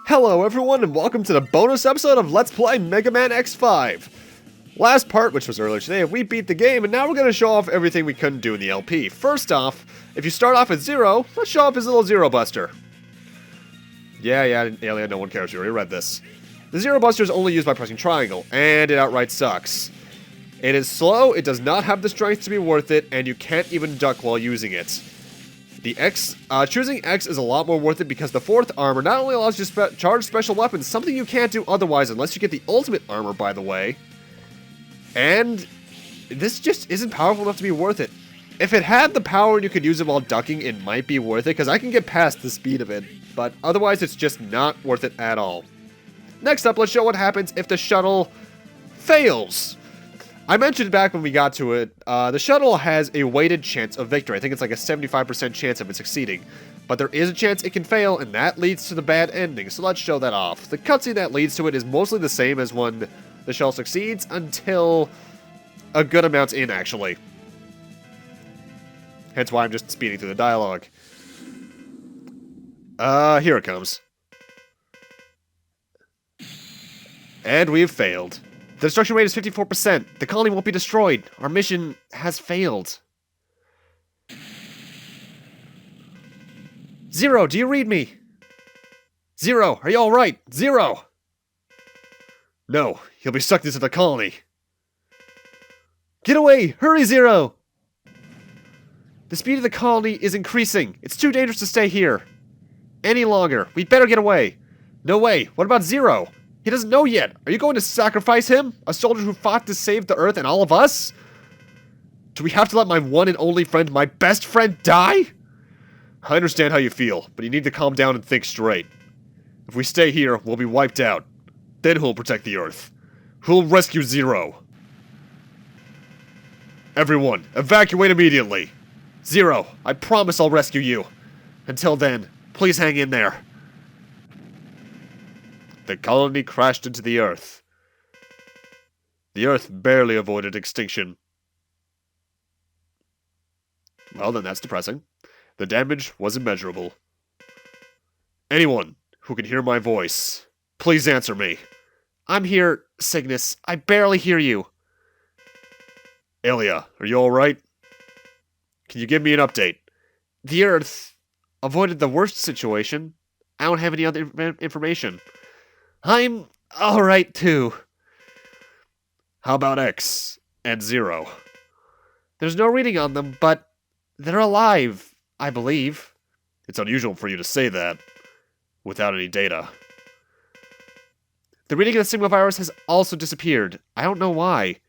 Hello everyone and welcome to the bonus episode of Let's Play Mega Man X5. Last part, which was earlier today, we beat the game and now we're going to show off everything we couldn't do in the LP. First off, if you start off at 0, let's show off his little Zero Buster. Yeah, Alien, no one cares, you already read this. The Zero Buster is only used by pressing triangle, and it outright sucks. It is slow, it does not have the strength to be worth it, and you can't even duck while using it. Choosing X is a lot more worth it because the 4th armor not only allows you to charge special weapons, something you can't do otherwise unless you get the ultimate armor, by the way. And this just isn't powerful enough to be worth it. If it had the power and you could use it while ducking, it might be worth it, because I can get past the speed of it, but otherwise it's just not worth it at all. Next up, let's show what happens if the shuttle fails. I mentioned back when we got to it, the shuttle has a weighted chance of victory. I think it's like a 75% chance of it succeeding. But there is a chance it can fail, and that leads to the bad ending, so let's show that off. The cutscene that leads to it is mostly the same as when the shuttle succeeds, until a good amount's in, actually. Hence why I'm just speeding through the dialogue. Here it comes. And we've failed. The destruction rate is 54%. The colony won't be destroyed. Our mission has failed. Zero, do you read me? Zero, are you alright? Zero! No, he'll be sucked into the colony. Get away! Hurry, Zero! The speed of the colony is increasing. It's too dangerous to stay here any longer. We'd better get away. No way. What about Zero? He doesn't know yet. Are you going to sacrifice him? A soldier who fought to save the Earth and all of us? Do we have to let my one and only friend, my best friend, die? I understand how you feel, but you need to calm down and think straight. If we stay here, we'll be wiped out. Then who'll protect the Earth? Who'll rescue Zero? Everyone, evacuate immediately. Zero, I promise I'll rescue you. Until then, please hang in there. The colony crashed into the Earth. The Earth barely avoided extinction. Well, then that's depressing. The damage was immeasurable. Anyone who can hear my voice, please answer me. I'm here, Cygnus. I barely hear you. Alia, are you alright? Can you give me an update? The Earth avoided the worst situation. I don't have any other information. I'm alright too. How about X and Zero? There's no reading on them, but they're alive, I believe. It's unusual for you to say that without any data. The reading of the Sigma virus has also disappeared. I don't know why,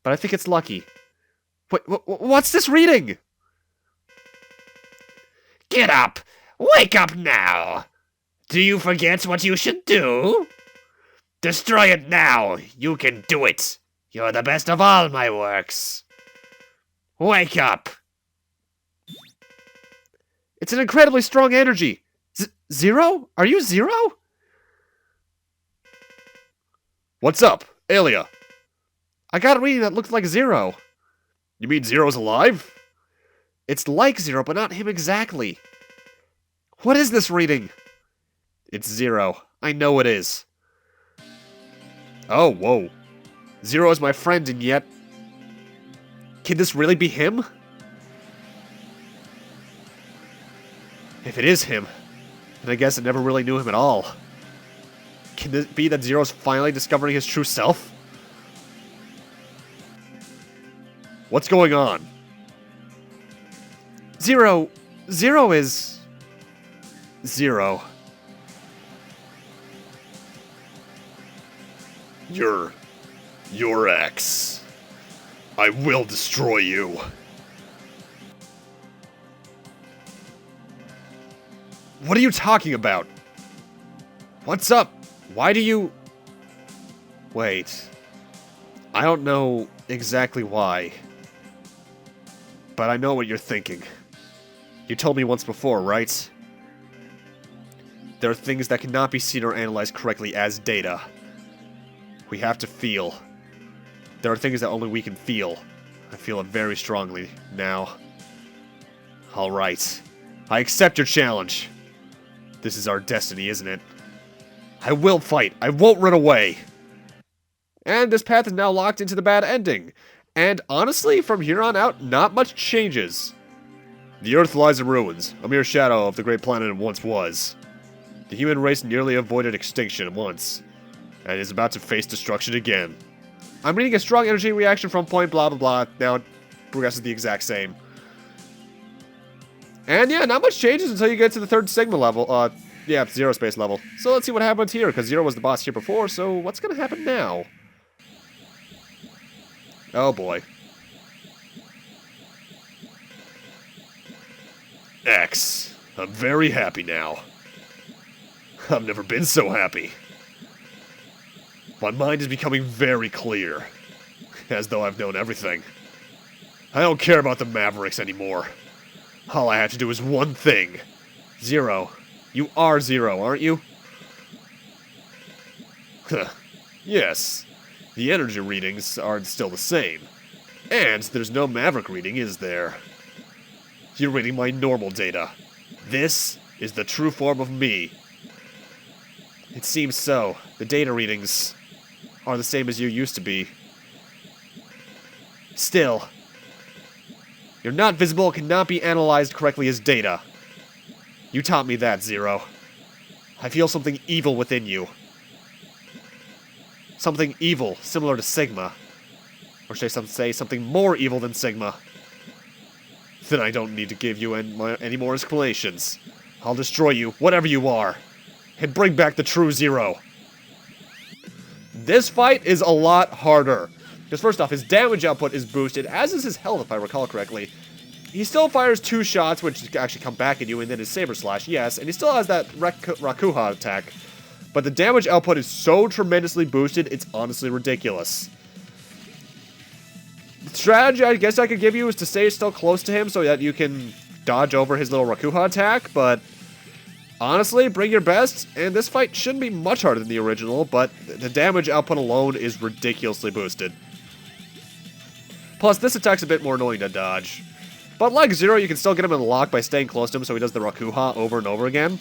but I think it's lucky. What's this reading? Get up! Wake up now! Do you forget what you should do? Destroy it now! You can do it! You're the best of all my works! Wake up! It's an incredibly strong energy! Zero? Are you Zero? What's up, Alia? I got a reading that looked like Zero. You mean Zero's alive? It's like Zero, but not him exactly. What is this reading? It's Zero. I know it is. Oh, whoa. Zero is my friend, and yet... Can this really be him? If it is him, then I guess I never really knew him at all. Can it be that Zero's finally discovering his true self? What's going on? Zero is... Zero. You're X. I will destroy you. What are you talking about? What's up? Why do you... Wait. I don't know exactly why. But I know what you're thinking. You told me once before, right? There are things that cannot be seen or analyzed correctly as data. We have to feel. There are things that only we can feel. I feel it very strongly now. Alright. I accept your challenge. This is our destiny, isn't it? I will fight. I won't run away. And this path is now locked into the bad ending. And honestly, from here on out, not much changes. The Earth lies in ruins, a mere shadow of the great planet it once was. The human race nearly avoided extinction once, and is about to face destruction again. I'm reading a strong energy reaction from point blah blah blah. Now it progresses the exact same. And yeah, not much changes until you get to the third Sigma level. Yeah, Zero Space level. So let's see what happens here, because Zero was the boss here before, so what's gonna happen now? Oh boy. X. I'm very happy now. I've never been so happy. My mind is becoming very clear, as though I've known everything. I don't care about the Mavericks anymore. All I have to do is one thing. Zero. You are Zero, aren't you? Yes. The energy readings are still the same. And there's no Maverick reading, is there? You're reading my normal data. This is the true form of me. It seems so. The data readings are the same as you used to be. Still, you're not visible, cannot be analyzed correctly as data. You taught me that, Zero. I feel something evil within you. Something evil, similar to Sigma. Or should I say something more evil than Sigma? Then I don't need to give you any more explanations. I'll destroy you, whatever you are, and bring back the true Zero. This fight is a lot harder. Because first off, his damage output is boosted, as is his health, if I recall correctly. He still fires 2 shots, which actually come back at you, and then his Saber Slash, yes. And he still has that Rakuha attack. But the damage output is so tremendously boosted, it's honestly ridiculous. The strategy I guess I could give you is to stay still close to him so that you can dodge over his little Rakuha attack, but honestly, bring your best, and this fight shouldn't be much harder than the original, but the damage output alone is ridiculously boosted. Plus, this attack's a bit more annoying to dodge. But like Zero, you can still get him in the lock by staying close to him so he does the Rakuha over and over again.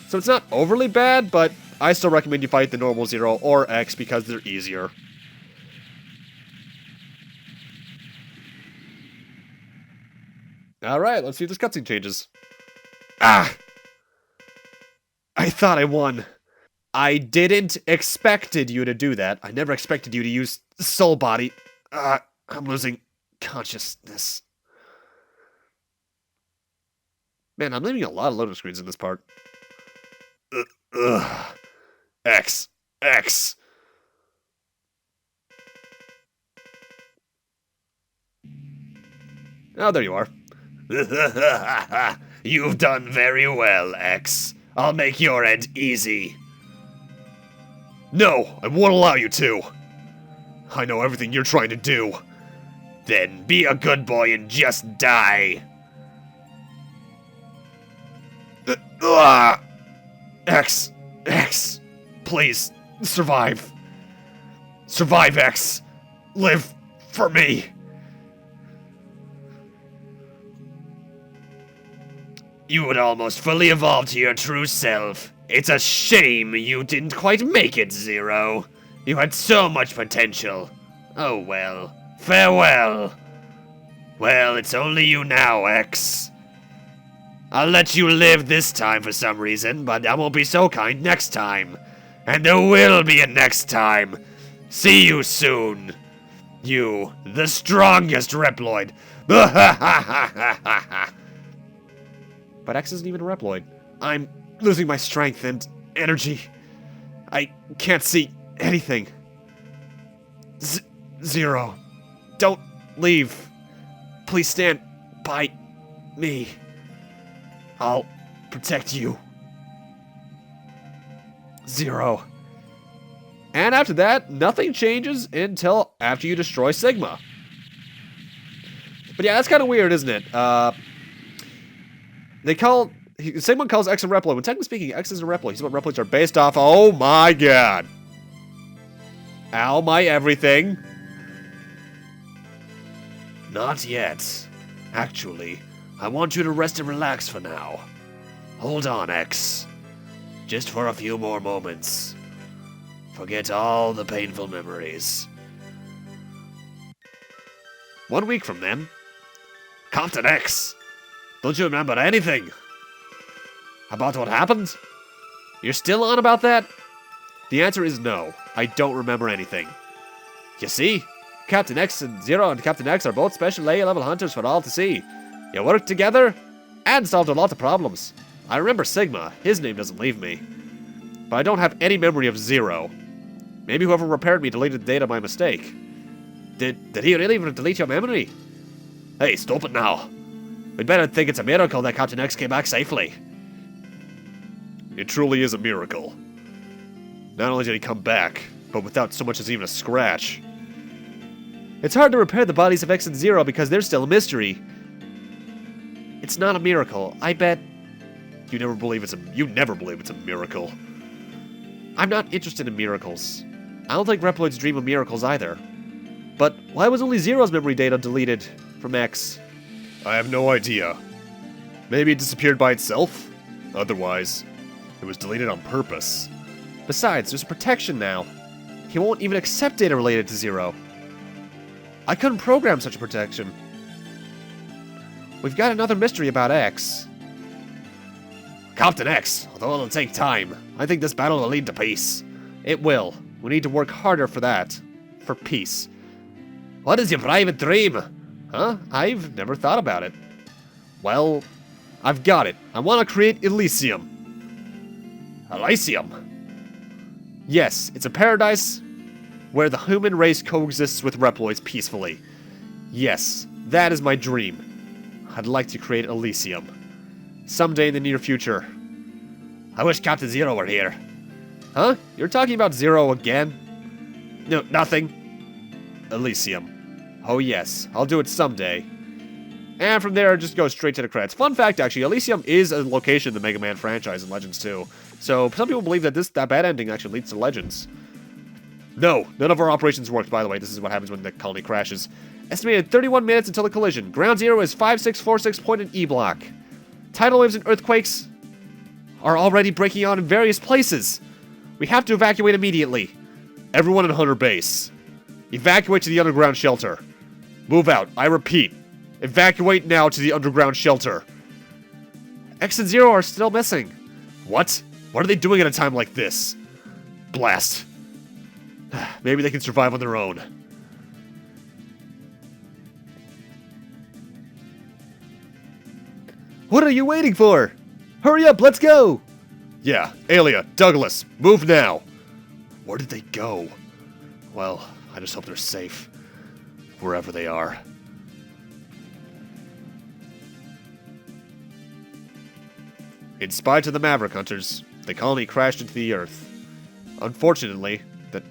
So it's not overly bad, but I still recommend you fight the normal Zero or X because they're easier. Alright, let's see if this cutscene changes. Ah! I thought I won. I didn't expected you to do that. I never expected you to use Soul Body. I'm losing consciousness. Man, I'm leaving a lot of loading screens in this part. X. X. Oh, there you are. You've done very well, X. I'll make your end easy. No, I won't allow you to. I know everything you're trying to do. Then be a good boy and just die. X. X. Please, survive. Survive, X. Live for me. You would almost fully evolve to your true self. It's a shame you didn't quite make it, Zero. You had so much potential. Oh well. Farewell. Well, it's only you now, X. I'll let you live this time for some reason, but I won't be so kind next time. And there will be a next time. See you soon. You, the strongest Reploid. But X isn't even a Reploid. I'm losing my strength and energy. I can't see anything. Zero. Don't leave. Please stand by me. I'll protect you. Zero. And after that, nothing changes until after you destroy Sigma. But yeah, that's kind of weird, isn't it? Sigma calls X a Reploid, when technically speaking, X is a Reploid. He's what Reploids are based off. Oh my god. Ow, my everything. Not yet. Actually, I want you to rest and relax for now. Hold on, X. Just for a few more moments. Forget all the painful memories. 1 week from then. Captain X, don't you remember anything? About what happened? You're still on about that? The answer is no. I don't remember anything. You see? Captain X and Zero and Captain X are both special A-level hunters for all to see. You worked together and solved a lot of problems. I remember Sigma. His name doesn't leave me. But I don't have any memory of Zero. Maybe whoever repaired me deleted the data by mistake. Did he really even delete your memory? Hey, stop it now. We'd better think it's a miracle that Captain X came back safely. It truly is a miracle. Not only did he come back, but without so much as even a scratch. It's hard to repair the bodies of X and Zero because they're still a mystery. It's not a miracle. I bet you never believe it's a miracle. I'm not interested in miracles. I don't think Reploids dream of miracles either. But why was only Zero's memory data deleted from X? I have no idea. Maybe it disappeared by itself? Otherwise, it was deleted on purpose. Besides, there's protection now. He won't even accept data related to Zero. I couldn't program such a protection. We've got another mystery about X. Captain X, although it'll take time, I think this battle will lead to peace. It will. We need to work harder for that. For peace. What is your private dream? Huh? I've never thought about it. Well, I've got it. I want to create Elysium. Elysium? Yes, it's a paradise where the human race coexists with Reploids peacefully. Yes, that is my dream. I'd like to create Elysium. Someday in the near future. I wish Captain Zero were here. Huh? You're talking about Zero again? No, nothing. Elysium. Oh yes, I'll do it someday. And from there, just go straight to the credits. Fun fact, actually, Elysium is a location in the Megaman franchise in Legends 2. So some people believe that that bad ending actually leads to Legends. No, none of our operations worked, by the way. This is what happens when the colony crashes. Estimated 31 minutes until the collision. Ground zero is 5646 point in E block. Tidal waves and earthquakes are already breaking out in various places. We have to evacuate immediately. Everyone in Hunter Base. Evacuate to the underground shelter. Move out. I repeat. Evacuate now to the underground shelter. X and Zero are still missing. What? What are they doing at a time like this? Blast. Maybe they can survive on their own. What are you waiting for? Hurry up, let's go! Yeah, Alia, Douglas, move now! Where did they go? Well, I just hope they're safe. Wherever they are. In spite of the Maverick Hunters, the colony crashed into the Earth. Fortunately, the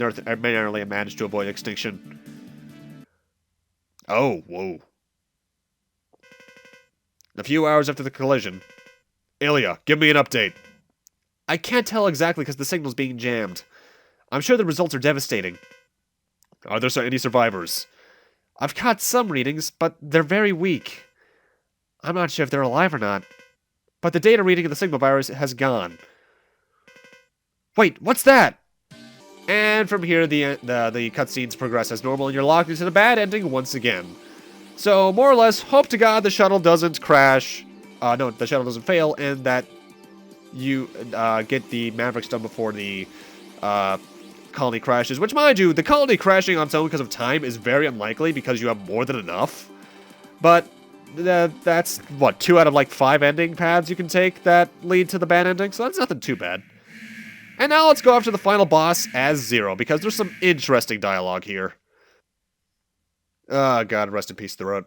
Earth narrowly managed to avoid extinction. Oh, whoa. A few hours after the collision. Ilya, give me an update. I can't tell exactly because the signal's being jammed. I'm sure the results are devastating. Are there any survivors? I've caught some readings, but they're very weak. I'm not sure if they're alive or not. But the data reading of the Sigma virus has gone. Wait, what's that? And from here, the cutscenes progress as normal, and you're locked into the bad ending once again. So, more or less, hope to God the shuttle doesn't crash. No, the shuttle doesn't fail, and that you get the Mavericks done before the colony crashes. Which, mind you, the colony crashing on its own because of time is very unlikely because you have more than enough. But that's, what, 2 out of, 5 ending paths you can take that lead to the bad ending? So that's nothing too bad. And now let's go after the final boss as Zero, because there's some interesting dialogue here. Oh, God, rest in peace, throat.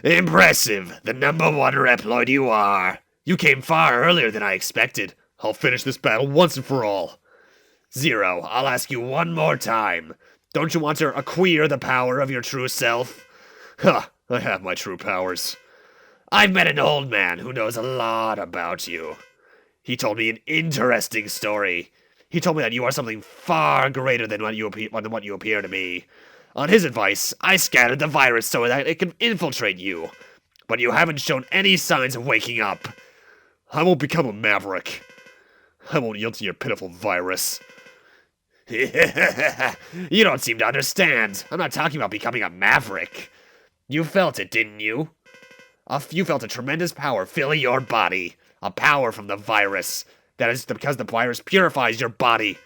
Impressive, the #1 Reploid you are. You came far earlier than I expected. I'll finish this battle once and for all. Zero, I'll ask you one more time. Don't you want to acquire the power of your true self? Ha, I have my true powers. I've met an old man who knows a lot about you. He told me an interesting story. He told me that you are something far greater than what you appear to me. On his advice, I scattered the virus so that it can infiltrate you. But you haven't shown any signs of waking up. I won't become a maverick. I won't yield to your pitiful virus. You don't seem to understand. I'm not talking about becoming a maverick. You felt it, didn't you? You felt a tremendous power filling your body. A power from the virus. That is because the virus purifies your body.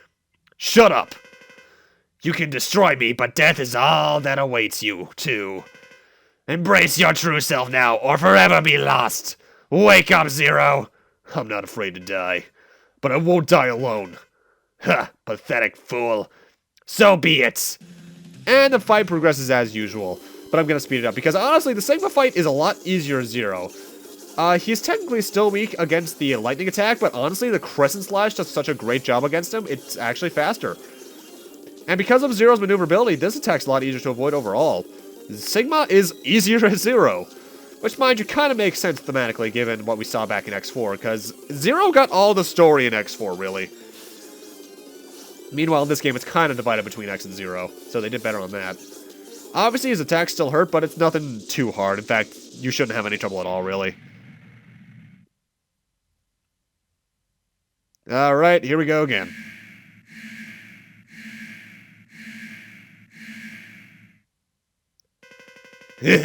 Shut up! You can destroy me, but death is all that awaits you, too. Embrace your true self now, or forever be lost. Wake up, Zero. I'm not afraid to die, but I won't die alone. Ha, pathetic fool. So be it. And the fight progresses as usual, but I'm gonna speed it up because honestly, the Sigma fight is a lot easier as Zero. He's technically still weak against the lightning attack, but honestly, the Crescent Slash does such a great job against him, it's actually faster. And because of Zero's maneuverability, this attack's a lot easier to avoid overall. Sigma is easier as Zero, which, mind you, kind of makes sense thematically given what we saw back in X4, because Zero got all the story in X4, really. Meanwhile, in this game, it's kind of divided between X and Zero, so they did better on that. Obviously, his attacks still hurt, but it's nothing too hard. In fact, you shouldn't have any trouble at all, really. Alright, here we go again. The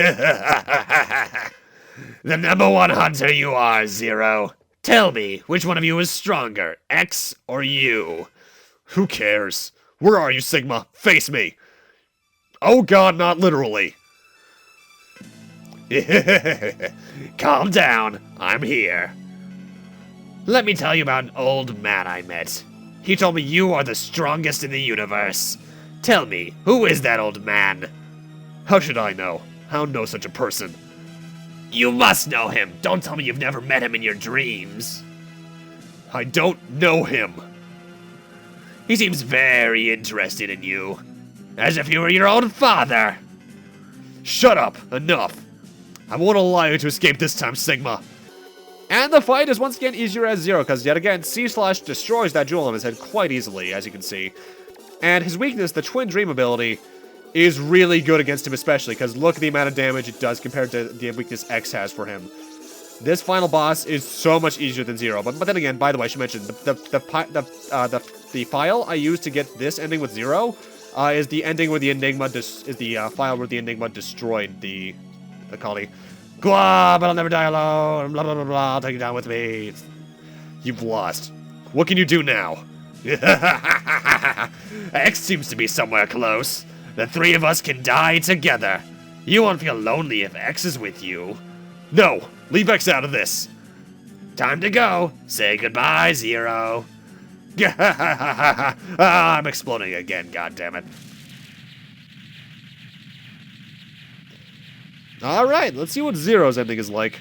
#1 hunter you are, Zero. Tell me, which one of you is stronger, X or you? Who cares? Where are you, Sigma? Face me! Oh god, not literally. Calm down, I'm here. Let me tell you about an old man I met. He told me you are the strongest in the universe. Tell me, who is that old man? How should I know? I don't know such a person. You must know him. Don't tell me you've never met him in your dreams. I don't know him. He seems very interested in you. As if you were your own father. Shut up. Enough. I won't allow you to escape this time, Sigma. And the fight is once again easier as Zero, because yet again, C-Slash destroys that jewel on his head quite easily, as you can see. And his weakness, the Twin Dream ability, is really good against him especially, because look at the amount of damage it does compared to the weakness X has for him. This final boss is so much easier than Zero, but then again, by the way, I should mention, the file I used to get this ending with Zero is the ending where the Enigma file where the Enigma destroyed the colony. Gua, but I'll never die alone, blah blah blah blah, I'll take you down with me. You've lost. What can you do now? X seems to be somewhere close. The three of us can die together. You won't feel lonely if X is with you. No, leave X out of this. Time to go. Say goodbye, Zero. I'm exploding again, goddammit. Alright, let's see what Zero's ending is like.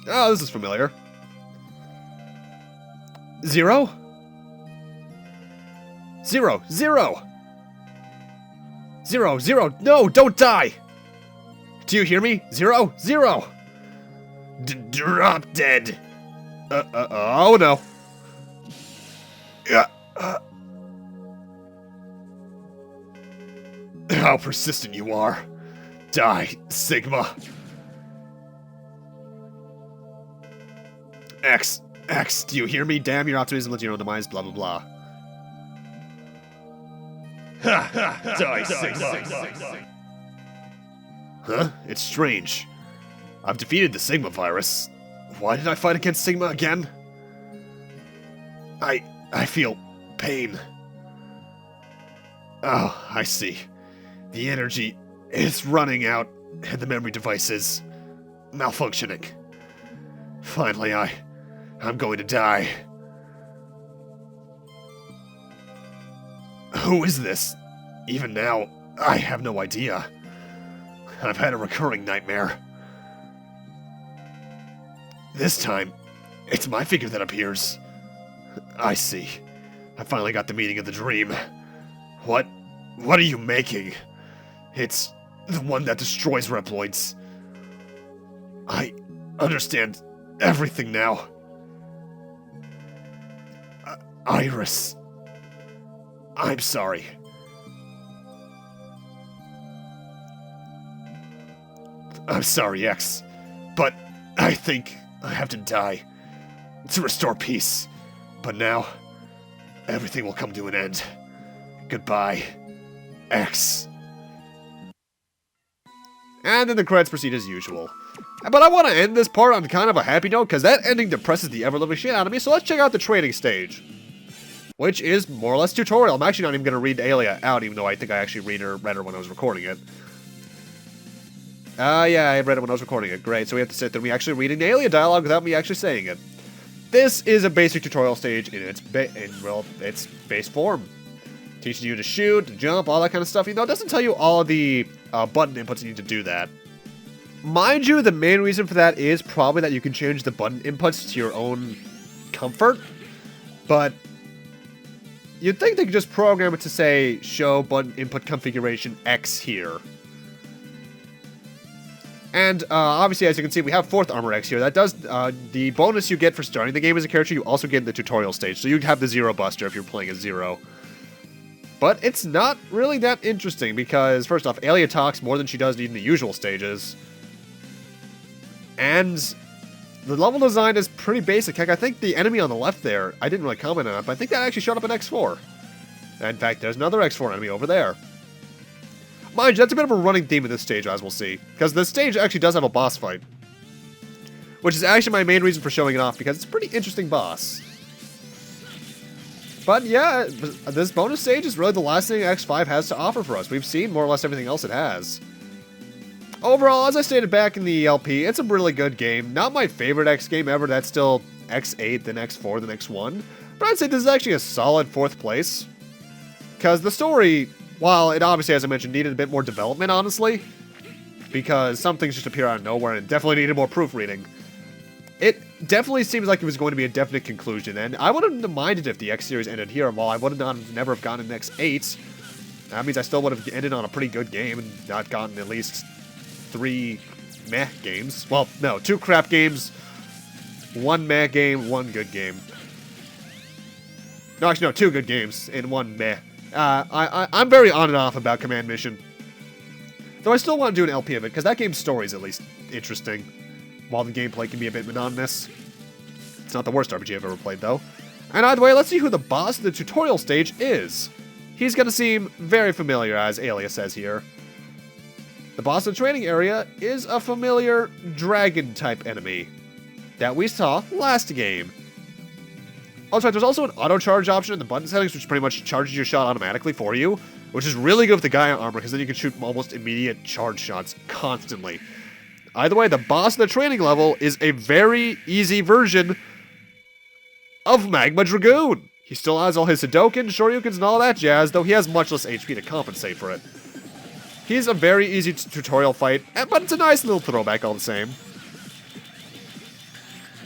Oh, this is familiar. Zero? Zero! Zero! Zero! Zero! No! Don't die! Do you hear me? Zero! Zero! Drop dead. Oh no. How persistent you are. Die, Sigma. X, do you hear me? Damn your optimism lets your own demise, blah blah blah. Die, Sigma. Huh? It's strange. I've defeated the Sigma virus. Why did I fight against Sigma again? I feel pain. Oh, I see. The energy is running out, and the memory device is malfunctioning. Finally, I'm going to die. Who is this? Even now, I have no idea. I've had a recurring nightmare. This time, it's my figure that appears. I see. I finally got the meaning of the dream. What are you making? It's the one that destroys Reploids. I understand everything now. Iris. I'm sorry. I'm sorry, X, but I think I have to die to restore peace. But now, everything will come to an end. Goodbye, X. And then the credits proceed as usual. But I want to end this part on kind of a happy note, because that ending depresses the ever-living shit out of me, so let's check out the training stage. Which is more or less tutorial. I'm actually not even going to read Aelia out, even though I think I actually read her when I was recording it. Yeah, I read it when I was recording it. Great, so we have to sit there and me actually reading the Aelia dialogue without me actually saying it. This is a basic tutorial stage in its base form. Teaches you to shoot, to jump, all that kind of stuff. You know, it doesn't tell you all of the button inputs you need to do that. Mind you, the main reason for that is probably that you can change the button inputs to your own comfort. But you'd think they could just program it to say, show button input configuration X here. And obviously, as you can see, we have 4th Armor X here. That does, the bonus you get for starting the game as a character, you also get in the tutorial stage. So you'd have the Zero Buster if you're playing as Zero. But it's not really that interesting because, first off, Aelia talks more than she does in the usual stages. And the level design is pretty basic. Heck, I think the enemy on the left there, I didn't really comment on it, but I think that actually showed up in X4. And in fact, there's another X4 enemy over there. Mind you, that's a bit of a running theme in this stage, as we'll see. Because this stage actually does have a boss fight. Which is actually my main reason for showing it off, because it's a pretty interesting boss. But yeah, this bonus stage is really the last thing X5 has to offer for us. We've seen more or less everything else it has. Overall, as I stated back in the LP, it's a really good game. Not my favorite X game ever, that's still X8, then X4, then X1. But I'd say this is actually a solid 4th place. Because the story, while it obviously, as I mentioned, needed a bit more development, honestly, because some things just appear out of nowhere and definitely needed more proofreading, it definitely seems like it was going to be a definite conclusion, and I wouldn't have minded if the X series ended here. While I would have never have gotten an X8, that means I still would have ended on a pretty good game and not gotten at least 3 meh games. Well, no, 2 crap games, 1 meh game, 1 good game. No, actually, no, 2 good games and 1 meh. I'm very on and off about Command Mission. Though I still want to do an LP of it, because that game's story is at least interesting, while the gameplay can be a bit monotonous. It's not the worst RPG I've ever played, though. And either way, let's see who the boss of the tutorial stage is. He's going to seem very familiar, as Aelia says here. The boss of the training area is a familiar dragon-type enemy that we saw last game. Also, there's also an auto-charge option in the button settings, which pretty much charges your shot automatically for you, which is really good with the Gaia armor, because then you can shoot almost immediate charge shots constantly. Either way, the boss of the training level is a very easy version of Magma Dragoon. He still has all his Hadouken, Shoryukens, and all that jazz, though he has much less HP to compensate for it. He's a very easy tutorial fight, but it's a nice little throwback all the same.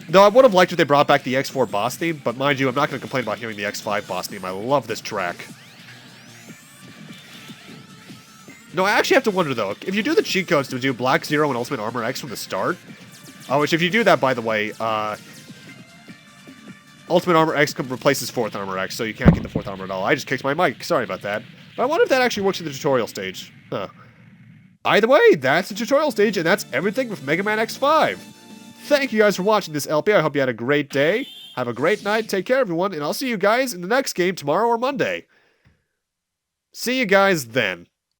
Though I would have liked if they brought back the X4 boss theme, but mind you, I'm not going to complain about hearing the X5 boss theme. I love this track. No, I actually have to wonder, though, if you do the cheat codes to do Black Zero and Ultimate Armor X from the start, which if you do that, by the way, Ultimate Armor X replaces 4th Armor X, so you can't get the 4th Armor at all. I just kicked my mic, sorry about that. But I wonder if that actually works in the tutorial stage. Huh. Either way, that's the tutorial stage, and that's everything with Mega Man X5. Thank you guys for watching this LP. I hope you had a great day. Have a great night. Take care, everyone, and I'll see you guys in the next game tomorrow or Monday. See you guys then.